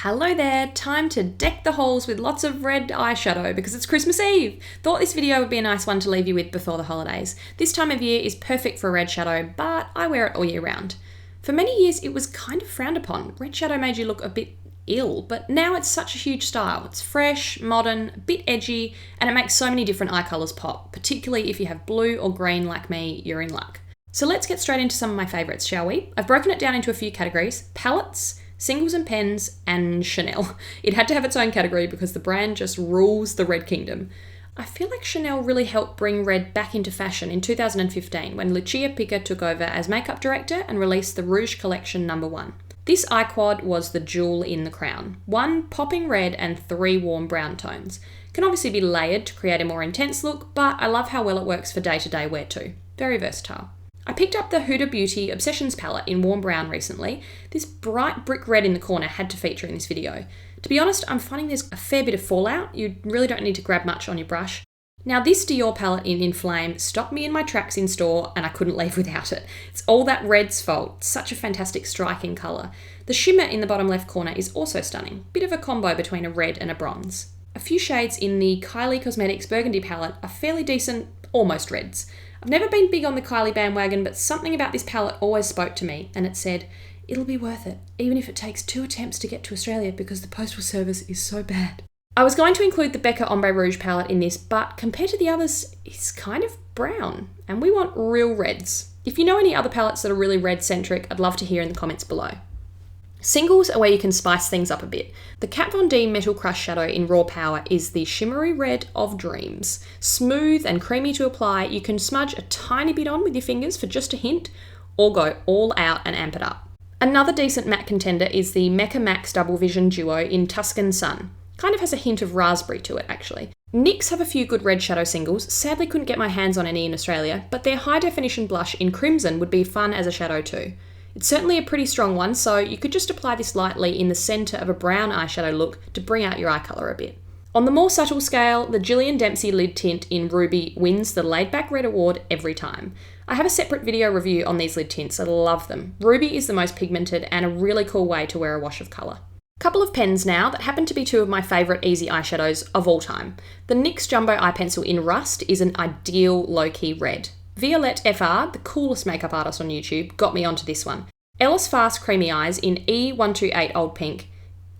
Hello there, time to deck the halls with lots of red eyeshadow because it's Christmas Eve. Thought this video would be a nice one to leave you with before the holidays. This time of year is perfect for red shadow, but I wear it all year round. For many years it was kind of frowned upon. Red shadow made you look a bit ill, but now it's such a huge style. It's fresh, modern, a bit edgy, and it makes so many different eye colours pop, particularly if you have blue or green like me, you're in luck. So let's get straight into some of my favourites, shall we? I've broken it down into a few categories: palettes, singles and pens, and Chanel. It had to have its own category because the brand just rules the red kingdom. I feel like Chanel really helped bring red back into fashion in 2015 when Lucia Picker took over as makeup director and released the Rouge Collection No. 1. This eye quad was the jewel in the crown. 1 popping red and 3 warm brown tones. Can obviously be layered to create a more intense look, but I love how well it works for day-to-day wear too. Very versatile. I picked up the Huda Beauty Obsessions palette in warm brown recently. This bright brick red in the corner had to feature in this video. To be honest, I'm finding there's a fair bit of fallout. You really don't need to grab much on your brush. Now this Dior palette in Inflame stopped me in my tracks in store and I couldn't leave without it. It's all that red's fault. Such a fantastic striking colour. The shimmer in the bottom left corner is also stunning. Bit of a combo between a red and a bronze. A few shades in the Kylie Cosmetics Burgundy palette are fairly decent, almost reds. I've never been big on the Kylie bandwagon, but something about this palette always spoke to me, and it said, it'll be worth it, even if it takes 2 attempts to get to Australia because the postal service is so bad. I was going to include the Becca Ombre Rouge palette in this, but compared to the others, it's kind of brown, and we want real reds. If you know any other palettes that are really red-centric, I'd love to hear in the comments below. Singles are where you can spice things up a bit. The Kat Von D Metal Crush shadow in Raw Power is the shimmery red of dreams. Smooth and creamy to apply, you can smudge a tiny bit on with your fingers for just a hint, or go all out and amp it up. Another decent matte contender is the Mecca Max Double Vision Duo in Tuscan Sun. Kind of has a hint of raspberry to it actually. NYX have a few good red shadow singles, sadly couldn't get my hands on any in Australia, but their high definition blush in Crimson would be fun as a shadow too. It's certainly a pretty strong one, so you could just apply this lightly in the centre of a brown eyeshadow look to bring out your eye colour a bit. On the more subtle scale, the Gillian Dempsey lid tint in Ruby wins the Laid Back Red Award every time. I have a separate video review on these lid tints, I love them. Ruby is the most pigmented and a really cool way to wear a wash of colour. Couple of pens now that happen to be 2 of my favourite easy eyeshadows of all time. The NYX Jumbo Eye Pencil in Rust is an ideal low-key red. Violette FR, the coolest makeup artist on YouTube, got me onto this one. Ellis Fast Creamy Eyes in E128 Old Pink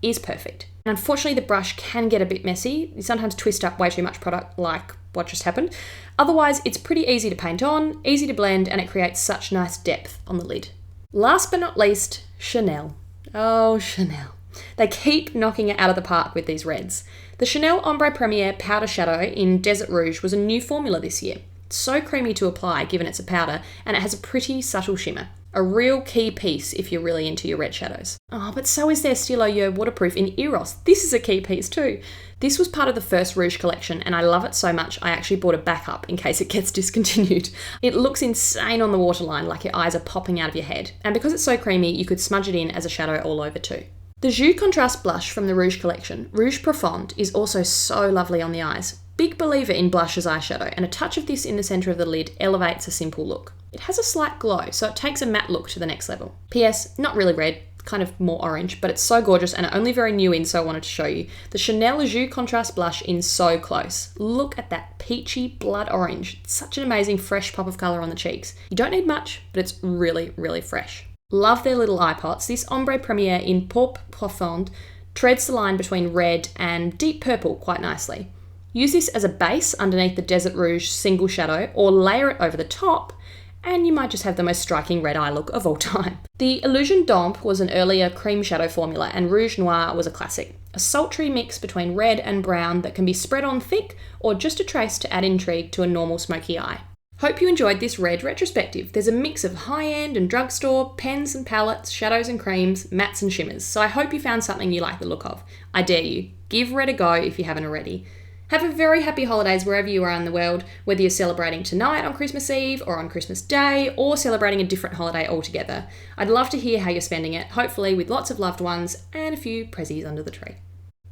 is perfect. Unfortunately, the brush can get a bit messy. You sometimes twist up way too much product like what just happened. Otherwise, it's pretty easy to paint on, easy to blend, and it creates such nice depth on the lid. Last but not least, Chanel. Oh, Chanel. They keep knocking it out of the park with these reds. The Chanel Ombre Premier Powder Shadow in Desert Rouge was a new formula this year. It's so creamy to apply given it's a powder, and it has a pretty subtle shimmer. A real key piece if you're really into your red shadows. Oh, but so is their Stilo Yeux waterproof in Eros. This is a key piece too. This was part of the first Rouge collection and I love it so much I actually bought a backup in case it gets discontinued. It looks insane on the waterline, like your eyes are popping out of your head. And because it's so creamy, you could smudge it in as a shadow all over too. The Jus Contrast blush from the Rouge collection, Rouge Profonde, is also so lovely on the eyes. Big believer in blush as eyeshadow, and a touch of this in the centre of the lid elevates a simple look. It has a slight glow, so it takes a matte look to the next level. P.S. Not really red, kind of more orange, but it's so gorgeous and only very new in, so I wanted to show you. The Chanel Jus Contrast blush in So Close. Look at that peachy blood orange. It's such an amazing fresh pop of colour on the cheeks. You don't need much, but it's really, really fresh. Love their little eye pots. This Ombre Premier in Pourpre Profonde treads the line between red and deep purple quite nicely. Use this as a base underneath the Desert Rouge single shadow or layer it over the top and you might just have the most striking red eye look of all time. The Illusion Damp was an earlier cream shadow formula and Rouge Noir was a classic. A sultry mix between red and brown that can be spread on thick or just a trace to add intrigue to a normal smoky eye. Hope you enjoyed this red retrospective. There's a mix of high-end and drugstore, pens and palettes, shadows and creams, mattes and shimmers, so I hope you found something you like the look of. I dare you, give red a go if you haven't already. Have a very happy holidays wherever you are in the world, whether you're celebrating tonight on Christmas Eve or on Christmas Day or celebrating a different holiday altogether. I'd love to hear how you're spending it, hopefully with lots of loved ones and a few prezzies under the tree.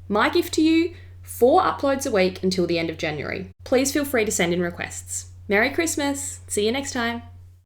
My gift to you, 4 uploads a week until the end of January. Please feel free to send in requests. Merry Christmas! See you next time!